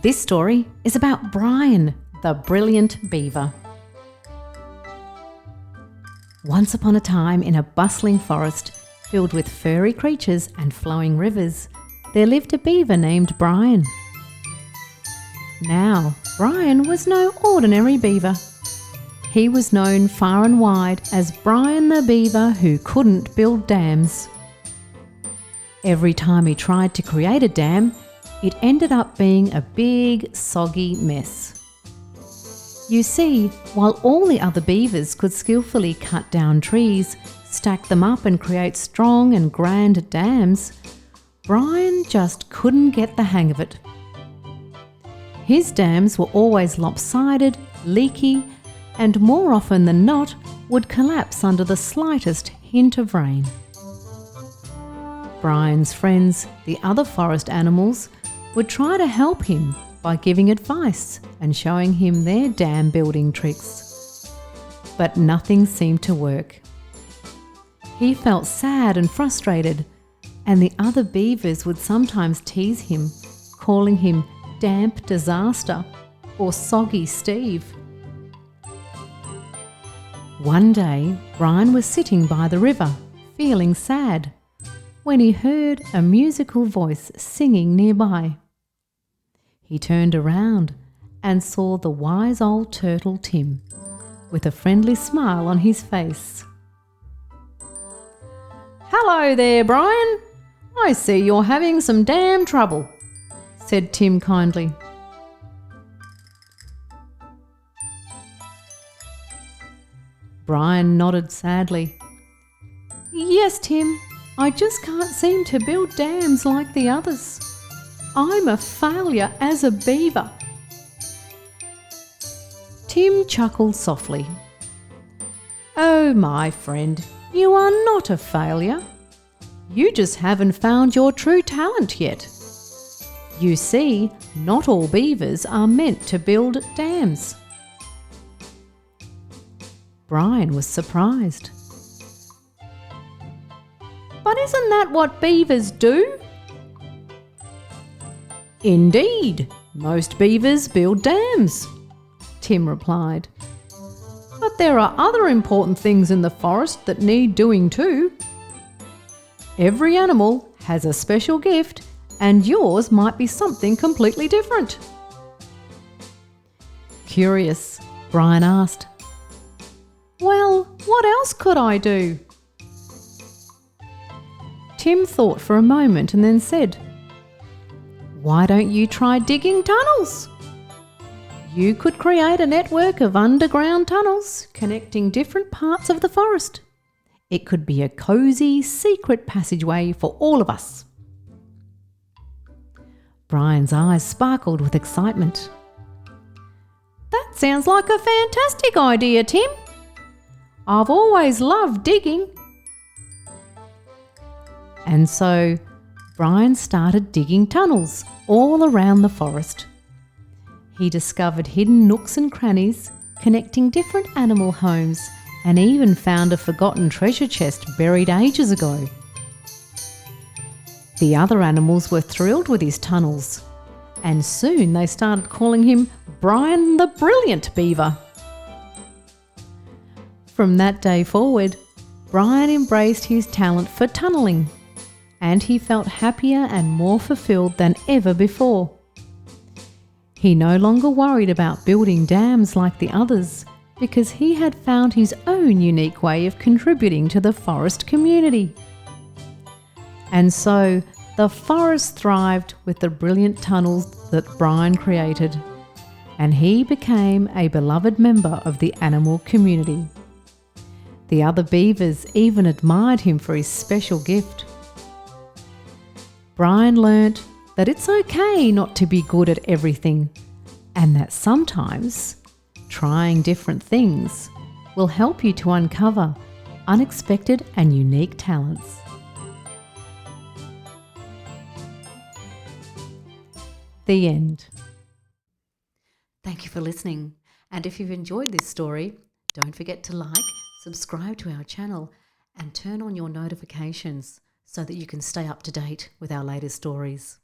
This story is about Brian, the brilliant beaver. Once upon a time, in a bustling forest filled with furry creatures and flowing rivers, there lived a beaver named Brian. Now, Brian was no ordinary beaver. He was known far and wide as Brian the beaver who couldn't build dams. Every time he tried to create a dam, it ended up being a big, soggy mess. You see, while all the other beavers could skillfully cut down trees, stack them up and create strong and grand dams, Brian just couldn't get the hang of it. His dams were always lopsided, leaky, and more often than not would collapse under the slightest hint of rain. Brian's friends, the other forest animals, would try to help him by giving advice and showing him their dam building tricks. But nothing seemed to work. He felt sad and frustrated, and the other beavers would sometimes tease him, calling him Damp Disaster or Soggy Steve. One day, Brian was sitting by the river, feeling sad, when he heard a musical voice singing nearby. He turned around and saw the wise old turtle Tim, with a friendly smile on his face. "Hello there, Brian. I see you're having some dam trouble," said Tim kindly. Brian nodded sadly. "Yes, Tim, I just can't seem to build dams like the others. I'm a failure as a beaver." Tim chuckled softly. "Oh, my friend, you are not a failure. You just haven't found your true talent yet. You see, not all beavers are meant to build dams." Brian was surprised. "But isn't that what beavers do?" "Indeed, most beavers build dams," Tim replied. "But there are other important things in the forest that need doing too. Every animal has a special gift, and yours might be something completely different." Curious, Brian asked, "Well, what else could I do?" Tim thought for a moment and then said, "Why don't you try digging tunnels? You could create a network of underground tunnels connecting different parts of the forest. It could be a cozy, secret passageway for all of us." Brian's eyes sparkled with excitement. "That sounds like a fantastic idea, Tim. I've always loved digging." And so Brian started digging tunnels all around the forest. He discovered hidden nooks and crannies, connecting different animal homes, and even found a forgotten treasure chest buried ages ago. The other animals were thrilled with his tunnels, and soon they started calling him Brian the Brilliant Beaver. From that day forward, Brian embraced his talent for tunnelling, and he felt happier and more fulfilled than ever before. He no longer worried about building dams like the others, because he had found his own unique way of contributing to the forest community. And so the forest thrived with the brilliant tunnels that Brian created, and he became a beloved member of the animal community. The other beavers even admired him for his special gift. Brian learnt that it's okay not to be good at everything, and that sometimes trying different things will help you to uncover unexpected and unique talents. The end. Thank you for listening, and if you've enjoyed this story, don't forget to like, subscribe to our channel, and turn on your notifications so that you can stay up to date with our latest stories.